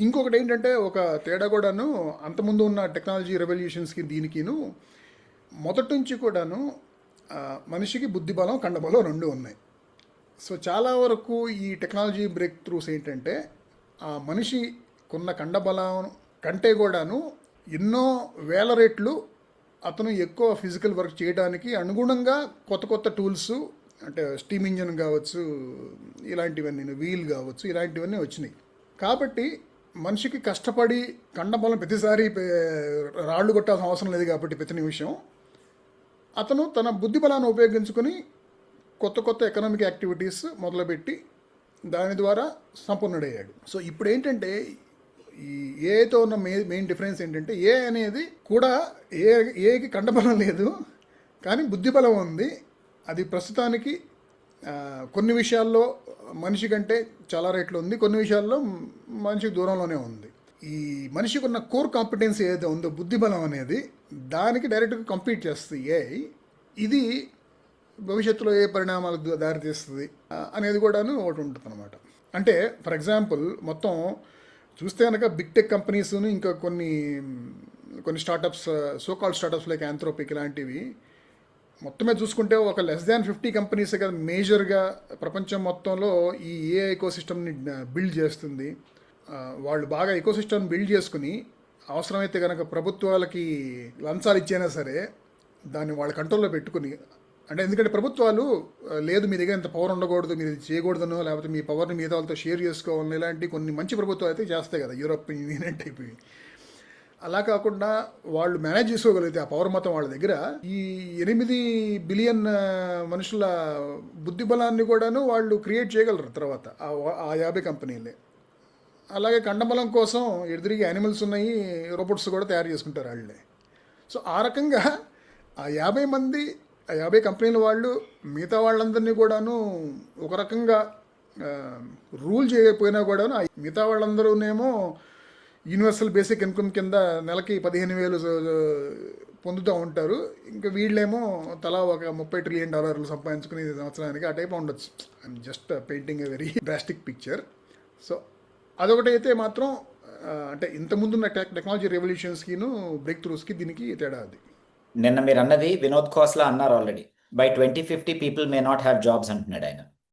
ఇంకొకటి ఏంటంటే ఒక తేడా కూడాను అంతకుముందు ఉన్న టెక్నాలజీ రెవల్యూషన్స్కి దీనికిను మొదటి నుంచి కూడాను మనిషికి బుద్ధి బలం కండబలం రెండు ఉన్నాయి. సో చాలా వరకు ఈ టెక్నాలజీ బ్రేక్ త్రూస్ ఏంటంటే ఆ మనిషి కొన్న కండబలం కంటే కూడాను ఎన్నో వేల రెట్లు అతను ఎక్కువ ఫిజికల్ వర్క్ చేయడానికి అనుగుణంగా కొత్త కొత్త టూల్స్, అంటే స్టీమ్ ఇంజన్ కావచ్చు, ఇలాంటివన్నీ వీల్ కావచ్చు, ఇలాంటివన్నీ వచ్చినాయి. కాబట్టి మనిషికి కష్టపడి కండబలం ప్రతిసారి రాళ్ళు కొట్టాల్సిన అవసరం లేదు. కాబట్టి ప్రతి నిమిషం అతను తన బుద్ధి బలాన్ని ఉపయోగించుకొని కొత్త కొత్త ఎకనామిక్ యాక్టివిటీస్ మొదలుపెట్టి దాని ద్వారా సంపన్నుడయ్యాడు. సో ఇప్పుడు ఏంటంటే ఈ ఏతో ఉన్న మెయిన్ డిఫరెన్స్ ఏంటంటే ఏ అనేది కూడా ఏకి కండబలం లేదు, కానీ బుద్ధిబలం ఉంది. అది ప్రస్తుతానికి కొన్ని విషయాల్లో మనిషి కంటే చాలా రేట్లు ఉంది, కొన్ని విషయాల్లో మనిషికి దూరంలోనే ఉంది. ఈ మనిషికి ఉన్న కోర్ కాంపిటెన్సీ ఏదైతే ఉందో బుద్ధిబలం అనేది, దానికి డైరెక్ట్గా కంపీట్ చేస్తుంది ఏఐ. ఇది భవిష్యత్తులో ఏ పరిణామాలకు దారితీస్తుంది అనేది కూడాను ఒకటి ఉంటుంది అనమాట. అంటే ఫర్ ఎగ్జాంపుల్ మొత్తం చూస్తే కనుక బిగ్ టెక్ కంపెనీస్ను ఇంకా కొన్ని startups, so called startups like Anthropic ఇలాంటివి మొత్తమే చూసుకుంటే ఒక లెస్ దాన్ 50 కంపెనీసే కదా మేజర్గా ప్రపంచం మొత్తంలో ఈ ఏఐ ఎకోసిస్టమ్ని బిల్డ్ చేస్తుంది. వాళ్ళు బాగా ఎకోసిస్టమ్ని బిల్డ్ చేసుకుని అవసరమైతే కనుక ప్రభుత్వాలకి లంచాలు ఇచ్చైనా సరే దాన్ని వాళ్ళ కంట్రోల్లో పెట్టుకుని, అంటే ఎందుకంటే ప్రభుత్వాలు లేదు మీ దగ్గర ఇంత పవర్ ఉండకూడదు, మీరు ఇది చేయకూడదనో, లేకపోతే మీ పవర్ని మీద వాళ్ళతో షేర్ చేసుకోవాలని ఇలాంటి కొన్ని మంచి ప్రభుత్వాలు అయితే చేస్తాయి కదా, యూరోప్ యూనియన్ టైప్. అలా కాకుండా వాళ్ళు మేనేజ్ చేసుకోగలిగితే ఆ పవర్ మొత్తం వాళ్ళ దగ్గర, ఈ 8 బిలియన్ మనుషుల బుద్ధి బలాన్ని కూడాను వాళ్ళు క్రియేట్ చేయగలరు తర్వాత ఆ 50 కంపెనీలే. అలాగే కండబలం కోసం ఎదురుగా యానిమల్స్ ఉన్నాయి, రోబోట్స్ కూడా తయారు చేసుకుంటారు వాళ్ళే. సో ఆ రకంగా ఆ 50 కంపెనీల వాళ్ళు మిగతా వాళ్ళందరినీ కూడాను ఒక రకంగా రూల్ చేయకపోయినా కూడాను మిగతా వాళ్ళందరూనేమో యూనివర్సల్ బేసిక్ ఇన్కమ్ కింద నెలకి 15,000 పొందుతూ ఉంటారు. ఇంకా వీళ్ళేమో తలా ఒక $30 ట్రిలియన్ సంపాదించుకుని సంవత్సరానికి ఆ టైప్ ఉండొచ్చు. I'm just painting a very drastic picture. So అదొకటైతే మాత్రం అంటే ఇంతకుముందున్న టెక్నాలజీ రెవల్యూషన్స్కిను బ్రేక్ త్రూస్కి దీనికి తేడా అది. నిన్న మీరు అన్నది వినోద్ ఖోస్లా అన్నారు already, by 2050 people may not have jobs అంటున్నాడు ఆయన.